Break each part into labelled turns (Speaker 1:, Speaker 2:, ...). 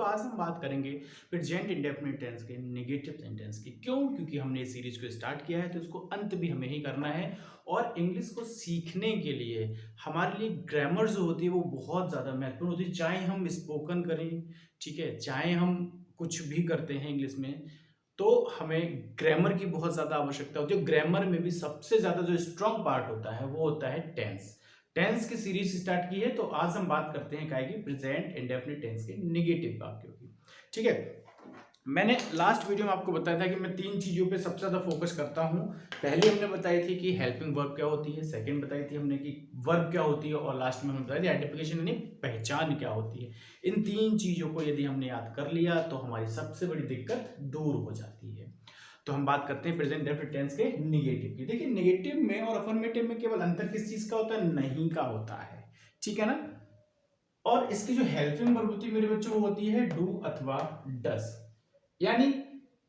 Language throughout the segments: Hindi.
Speaker 1: दोस्तों आज हम बात करेंगे प्रेजेंट इंडेफिनिट टेंस के नेगेटिव सेंटेंस की। क्यों? क्योंकि हमने इस सीरीज को स्टार्ट किया है तो इसको अंत भी हमें ही करना है। और इंग्लिश को सीखने के लिए हमारे लिए ग्रामर जो होती है वो बहुत ज़्यादा महत्वपूर्ण होती है। चाहे हम स्पोकन करें, ठीक है, चाहे हम कुछ भी करते हैं इंग्लिश में, तो हमें ग्रामर की बहुत ज़्यादा आवश्यकता होती है। ग्रामर में भी सबसे ज़्यादा जो स्ट्रॉन्ग पार्ट होता है वो होता है टेंस। टेंस की सीरीज स्टार्ट की है तो आज हम बात करते हैं क्या की प्रेजेंट इंडेफिनिट टेंस के नेगेटिव वाक्यों की। ठीक है, मैंने लास्ट वीडियो में आपको बताया था कि मैं 3 चीज़ों पे सबसे ज़्यादा फोकस करता हूँ। पहले हमने बताई थी कि हेल्पिंग वर्ब क्या होती है, सेकंड बताई थी हमने कि वर्ब क्या होती है, और लास्ट में हमने बताया था आइडेंटिफिकेशन यानी पहचान क्या होती है। इन 3 चीज़ों को यदि हमने याद कर लिया तो हमारी सबसे बड़ी दिक्कत दूर हो जाती है। तो हम बात करते हैं प्रेजेंट इंडेफिनिट टेंस के नेगेटिव की। देखिए, नेगेटिव में और अफर्मेटिव में केवल अंतर किस चीज़ का होता है? नहीं का होता है, ठीक है ना। और इसकी जो हेल्पिंग वर्ब होती है मेरे बच्चों वो होती है डू अथवा डस। यानी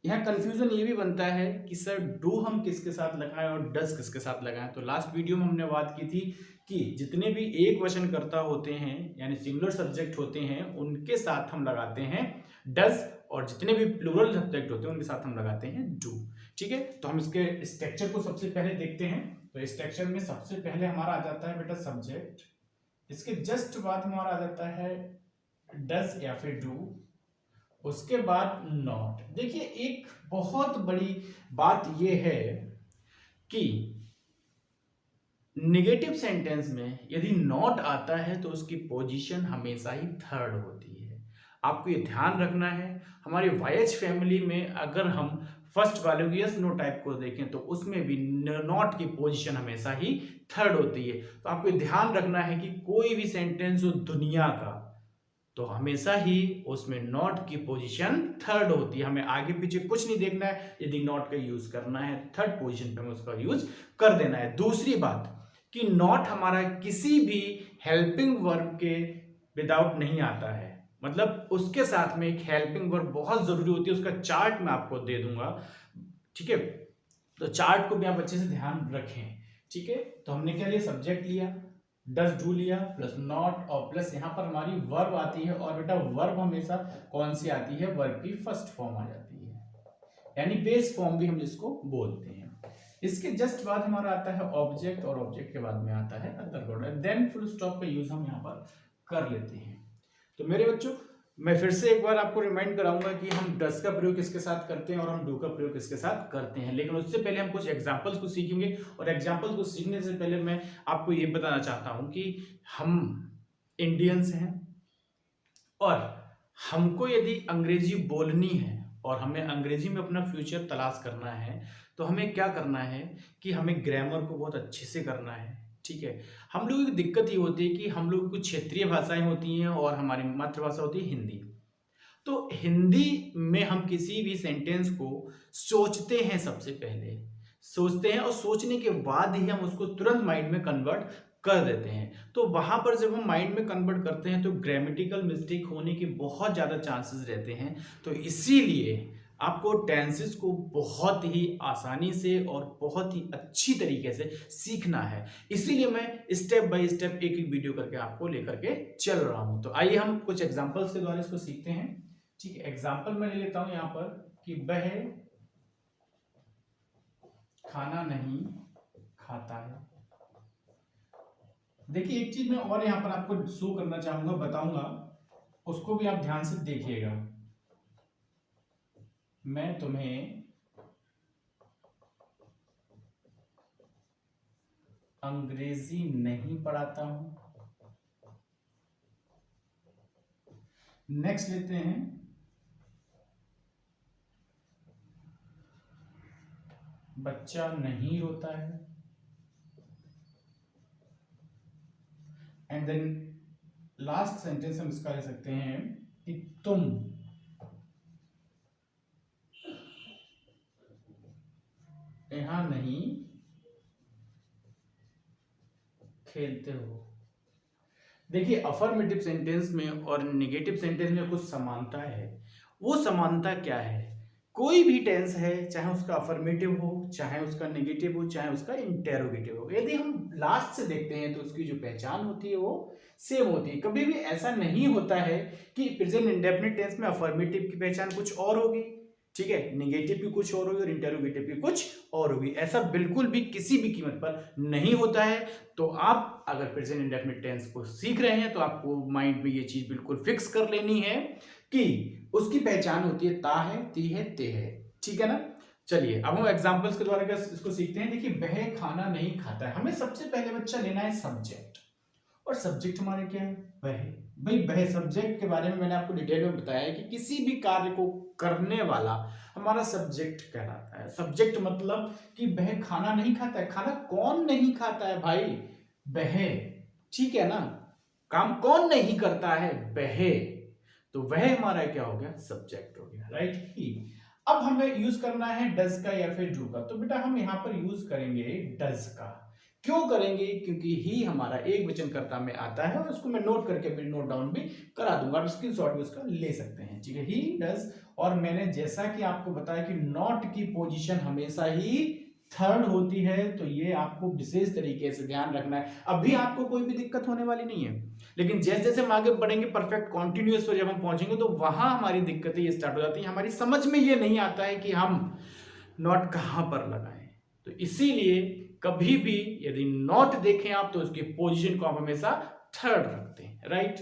Speaker 1: यहाँ कंफ्यूजन ये भी बनता है कि सर डू हम किसके साथ लगाएं और डस किसके साथ लगाएं। तो लास्ट वीडियो में हमने बात की थी कि जितने भी एक वचन कर्ता होते हैं यानी सिंगुलर सब्जेक्ट होते हैं उनके साथ हम लगाते हैं डस, और जितने भी प्लूरल सब्जेक्ट होते हैं उनके साथ हम लगाते हैं डू। ठीक है, तो हम इसके स्ट्रक्चर को सबसे पहले देखते हैं। तो स्ट्रक्चर में सबसे पहले हमारा आ जाता है बेटा सब्जेक्ट, इसके जस्ट बाद हमारा आ जाता है डस या फिर डू, उसके बाद नॉट। देखिए, एक बहुत बड़ी बात यह है कि नेगेटिव सेंटेंस में यदि नॉट आता है तो उसकी पोजीशन हमेशा ही थर्ड होती है। आपको ये ध्यान रखना है। हमारी वाइएच फैमिली में अगर हम फर्स्ट वाले यस नो टाइप को देखें तो उसमें भी नॉट की पोजीशन हमेशा ही थर्ड होती है। तो आपको ध्यान रखना है कि कोई भी सेंटेंस हो दुनिया का तो हमेशा ही उसमें नॉट की पोजीशन थर्ड होती है। हमें आगे पीछे कुछ नहीं देखना है, यदि नॉट का यूज करना है थर्ड पोजीशन पे हमें उसका यूज कर देना है। दूसरी बात कि नॉट हमारा किसी भी हेल्पिंग वर्ब के विदाउट नहीं आता है, मतलब उसके साथ में एक हेल्पिंग वर्ब बहुत जरूरी होती है। उसका चार्ट मैं आपको दे दूंगा, ठीक है, तो चार्ट को भी आप अच्छे से ध्यान रखें। ठीक है, तो हमने क्या लिया? सब्जेक्ट लिया, डस डू लिया, प्लस नॉट, और प्लस यहां पर हमारी वर्ब आती है। और बेटा वर्ब हमेशा कौन सी आती है? वर्ब की फर्स्ट फॉर्म आ जाती है, यानी बेस फॉर्म भी हम जिसको बोलते हैं। इसके जस्ट बाद हमारा आता है ऑब्जेक्ट, और ऑब्जेक्ट के बाद में आता है other word. Then full stop का यूज हम यहाँ पर कर लेते हैं। तो मेरे बच्चों, मैं फिर से एक बार आपको रिमाइंड कराऊंगा कि हम डस का प्रयोग किसके साथ करते हैं और हम डू का प्रयोग किसके साथ करते हैं, लेकिन उससे पहले हम कुछ एग्जांपल्स को सीखेंगे। और एग्जांपल्स को सीखने से पहले मैं आपको ये बताना चाहता हूं कि हम इंडियंस हैं और हमको यदि अंग्रेजी बोलनी है और हमें अंग्रेजी में अपना फ्यूचर तलाश करना है तो हमें क्या करना है कि हमें ग्रामर को बहुत अच्छे से करना है। ठीक है, हम लोगों की दिक्कत ये होती है कि हम लोग कुछ क्षेत्रीय भाषाएं होती हैं और हमारी मातृभाषा होती है हिंदी। तो हिंदी में हम किसी भी सेंटेंस को सोचते हैं, सबसे पहले सोचते हैं और सोचने के बाद ही हम उसको तुरंत माइंड में कन्वर्ट कर देते हैं। तो वहां पर जब हम माइंड में कन्वर्ट करते हैं तो ग्रामेटिकल मिस्टेक होने के बहुत ज़्यादा चांसेस रहते हैं। तो इसीलिए आपको टेंसेस को बहुत ही आसानी से और बहुत ही अच्छी तरीके से सीखना है। इसीलिए मैं स्टेप बाय स्टेप एक एक वीडियो करके आपको लेकर के चल रहा हूं। तो आइए हम कुछ एग्जांपल्स के द्वारा इसको सीखते हैं। ठीक है, एग्जांपल मैं ले लेता हूं यहां पर कि वह खाना नहीं खाता है। देखिए, एक चीज मैं और यहां पर आपको शो करना चाहूंगा, बताऊंगा, उसको भी आप ध्यान से देखिएगा। मैं तुम्हें अंग्रेजी नहीं पढ़ाता हूं। नेक्स्ट लेते हैं, बच्चा नहीं रोता है। एंड देन लास्ट सेंटेंस हम इसका ले सकते हैं कि तुम यहां नहीं खेलते हो। देखिए, अफर्मेटिव सेंटेंस में और नेगेटिव सेंटेंस में कुछ समानता है। वो समानता क्या है कोई भी टेंस है, चाहे उसका अफर्मेटिव हो, चाहे उसका नेगेटिव हो, चाहे उसका इंटेरोगेटिव हो, यदि हम लास्ट से देखते हैं तो उसकी जो पहचान होती है वो सेम होती है। कभी भी ऐसा नहीं होता है कि प्रेजेंट इंडेफिनिट टेंस में अफर्मेटिव की पहचान कुछ और होगी, ठीक है, नेगेटिव की कुछ और होगी और इंटेरोगेटिव की कुछ और होगी। ऐसा बिल्कुल भी किसी भी कीमत पर नहीं होता है। तो आप अगर प्रेजेंट इंडेफिनिट टेंस को सीख रहे हैं तो आपको माइंड में ये चीज बिल्कुल फिक्स कर लेनी है कि उसकी पहचान होती है ता है, ती है, ते है, ठीक है ना। चलिए अब हम एग्जांपल्स के द्वारा इसको सीखते हैं। देखिए, वह खाना नहीं खाता है, हमें सबसे पहले बच्चा लेना है सब्जेक्ट, और सब्जेक्ट हमारे क्या है, वह। भाई वह सब्जेक्ट के बारे में मैंने आपको डिटेल में बताया है कि किसी भी कार्य को करने वाला हमारा सब्जेक्ट कहलाता है। सब्जेक्ट मतलब कि वह खाना नहीं खाता है। खाना कौन नहीं खाता है भाई, वह, ठीक है ना। काम कौन नहीं करता है, वह। तो वह हमारा क्या हो गया, सब्जेक्ट हो गया, राइट। ही। अब हमें यूज करना है डज का या फिर डू का। तो बेटा हम यहां पर यूज करेंगे डज का। क्यों करेंगे, क्योंकि ही हमारा एक वचन कर्ता में आता है और उसको मैं नोट करके भी नोट डाउन भी करा दूंगा, आप स्क्रीनशॉट भी उसका ले सकते हैं, ठीक है। He does. और मैंने जैसा कि आपको बताया कि नॉट की पोजीशन हमेशा ही थर्ड होती है, तो ये आपको विशेष तरीके से ध्यान रखना है। अभी आपको कोई भी दिक्कत होने वाली नहीं है, लेकिन जैसे जैसे हम आगे बढ़ेंगे परफेक्ट कॉन्टिन्यूअस पर जब हम पहुंचेंगे तो वहां हमारी दिक्कतें ये स्टार्ट हो जाती हैं। हमारी समझ में ये नहीं आता है कि हम नॉट कहां पर लगाएं। तो इसीलिए कभी भी यदि नॉट देखें आप तो उसकी पोजीशन को आप हमेशा थर्ड रखते हैं, राइट,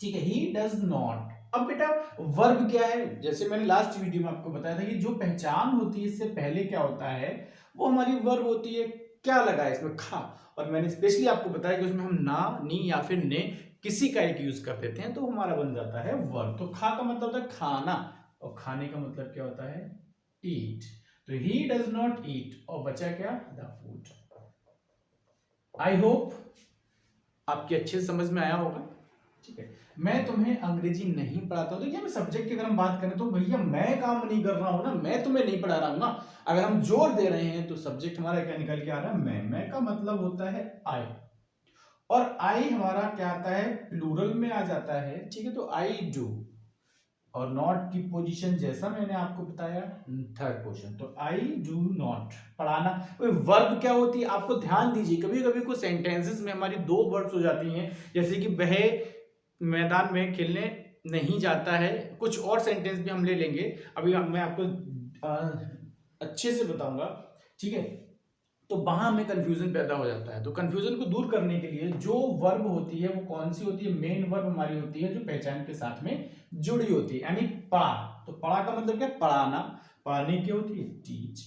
Speaker 1: ठीक है। He does not. अब बेटा वर्ब क्या है, जैसे मैंने लास्ट वीडियो में आपको बताया था कि जो पहचान होती है इससे पहले क्या होता है, वो हमारी वर्ब होती है। क्या लगा है इसमें, खा। और मैंने स्पेशली आपको बताया कि उसमें हम ना, नी या फिर ने किसी का एक यूज कर देते हैं तो हमारा बन जाता है वर्ब। तो खा का मतलब होता है खाना, और खाने का मतलब क्या होता है, ईट। तो ही डज नॉट ईट, और बचा क्या, द फूड। आई होप आपके अच्छे से समझ में आया होगा, ठीक है। मैं तुम्हें अंग्रेजी नहीं पढ़ाता हूं। देखिए मैं सब्जेक्ट की अगर हम बात करें तो भैया मैं काम नहीं कर रहा हूं ना, मैं तुम्हें नहीं पढ़ा रहा हूं ना। अगर हम जोर दे रहे हैं तो सब्जेक्ट हमारा क्या निकल के आ रहा है, मैं का मतलब होता है आई, और आई हमारा क्या आता है, प्लूरल में आ जाता है, ठीक है। तो आई डू, और नॉट की पोजीशन जैसा मैंने आपको बताया थर्ड पोजीशन। तो आई डू नॉट, पढ़ाना। वर्ब क्या होती है, आपको ध्यान दीजिए, कभी कभी कुछ सेंटेंसेस में हमारी दो वर्ड्स हो जाती हैं, जैसे कि वह मैदान में खेलने नहीं जाता है। कुछ और सेंटेंस भी हम ले लेंगे, अभी मैं आपको अच्छे से बताऊंगा, ठीक है। तो वहां हमें कंफ्यूजन पैदा हो जाता है। तो कंफ्यूजन को दूर करने के लिए जो वर्ब होती है वो कौन सी होती है, मेन वर्ब हमारी होती है जो पहचान के साथ में जुड़ी होती है, यानी पढ़ा। तो पढ़ा का मतलब क्या, पढ़ाना। पढ़ाने की होती है टीच।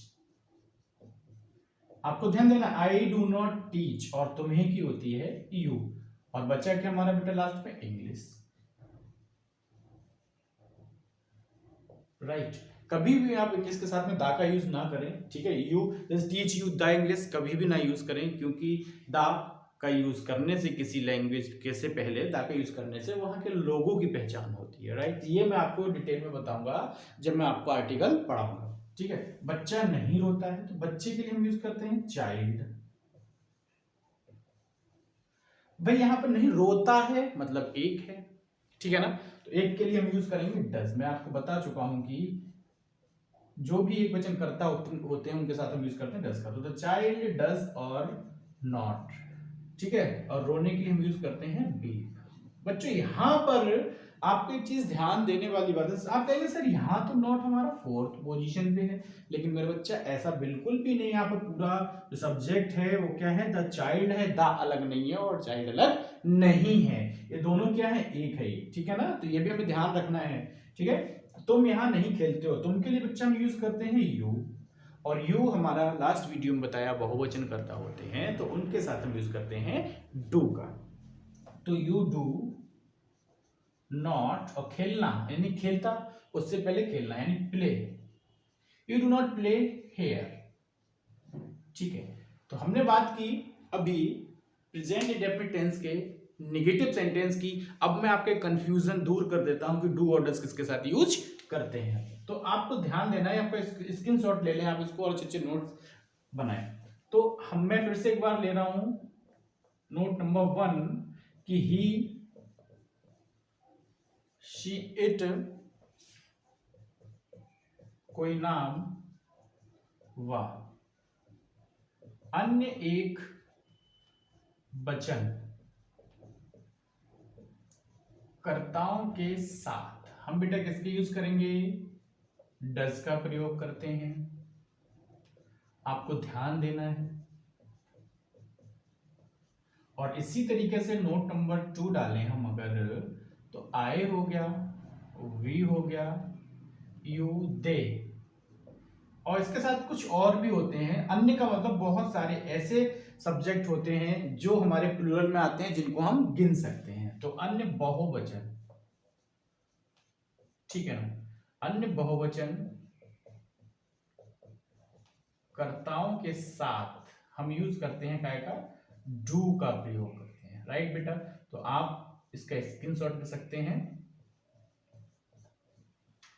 Speaker 1: आपको ध्यान देना, आई डू नॉट टीच, और तुम्हें की होती है यू, और बचा क्या हमारा बेटा लास्ट में, इंग्लिश, राइट। कभी भी आप इंग्लिश के साथ में दा का यूज ना करें, ठीक है। You just teach you the English कभी भी ना यूज करें, क्योंकि दा का यूज करने से किसी लैंग्वेज के से पहले दा का यूज करने से वहां के लोगों की पहचान होती है, राइट। ये मैं आपको डिटेल में बताऊंगा जब मैं आपको आर्टिकल पढ़ाऊंगा, ठीक है। बच्चा नहीं रोता है, तो बच्चे के लिए हम यूज करते हैं चाइल्ड। भाई यहां पर नहीं रोता है मतलब एक है, ठीक है ना। तो एक के लिए हम यूज करेंगे डज। मैं आपको बता चुका हूं कि जो भी एक वचन करता होते हैं उनके साथ हम यूज करते हैं डज का। तो द चाइल्ड डज और नॉट, ठीक है। और रोने के लिए हम यूज करते हैं बी। बच्चों यहां पर आपको एक चीज ध्यान देने वाली बात है, आप कहेंगे सर यहाँ तो नॉट हमारा फोर्थ पोजीशन पे है, लेकिन मेरे बच्चा ऐसा बिल्कुल भी नहीं। यहाँ पर पूरा जो सब्जेक्ट है वो क्या है, द चाइल्ड है। द अलग नहीं है और चाइल्ड अलग नहीं है, ये दोनों क्या है, एक है, ठीक है ना। तो ये भी हमें ध्यान रखना है, ठीक है। तुम यहाँ नहीं खेलते हो, तुम के लिए बच्चा हम यूज करते हैं यू, और यू हमारा लास्ट वीडियो में बताया बहुवचन करता होते हैं तो उनके साथ हम यूज करते हैं डू का। तो यू डू नॉट, और खेलना यानी खेलता, उससे पहले खेलना यानी play, you do not play here, ठीक है। तो हमने बात की अभी प्रेजेंट इंडेफिनिट टेंस के नेगेटिव सेंटेंस की। अब मैं आपके कंफ्यूजन दूर कर देता हूं कि डू और डज किसके साथ यूज करते हैं। तो आपको ध्यान देना है, आपका स्क्रीनशॉट ले लें आप इसको और अच्छे अच्छे नोट्स बनाएं। तो मैं फिर से एक बार ले रहा हूं नोट नंबर 1 कि ही, शी, इट, कोई नाम व अन्य एक वचन कर्ताओं के साथ हम बेटा किसके यूज करेंगे, डज का प्रयोग करते हैं। आपको ध्यान देना है। और इसी तरीके से नोट नंबर 2 डालें हम अगर, तो आई हो गया, वी हो गया, यू, दे, और इसके साथ कुछ और भी होते हैं। अन्य का मतलब बहुत सारे ऐसे सब्जेक्ट होते हैं जो हमारे प्लूरल में आते हैं जिनको हम गिन सकते हैं। तो अन्य बहुवचन, ठीक है ना, अन्य बहुवचन कर्ताओं के साथ हम यूज करते हैं काय का, डू का प्रयोग करते हैं। राइट बेटा, तो आप इसका स्क्रीनशॉट ले सकते हैं,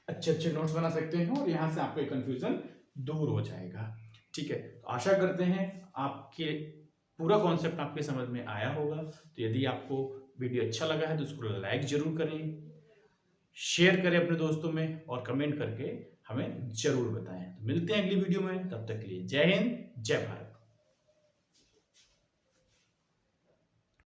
Speaker 1: अच्छे अच्छे नोट्स बना सकते हैं और यहां से आपका कंफ्यूजन दूर हो जाएगा। ठीक है, तो आशा करते हैं आपके पूरा कॉन्सेप्ट आपके समझ में आया होगा। तो यदि आपको वीडियो अच्छा लगा है तो उसको लाइक जरूर करें, शेयर करें अपने दोस्तों में और कमेंट करके हमें जरूर बताएं। तो मिलते हैं अगली वीडियो में, तब तक के लिए जय हिंद, जय भारत।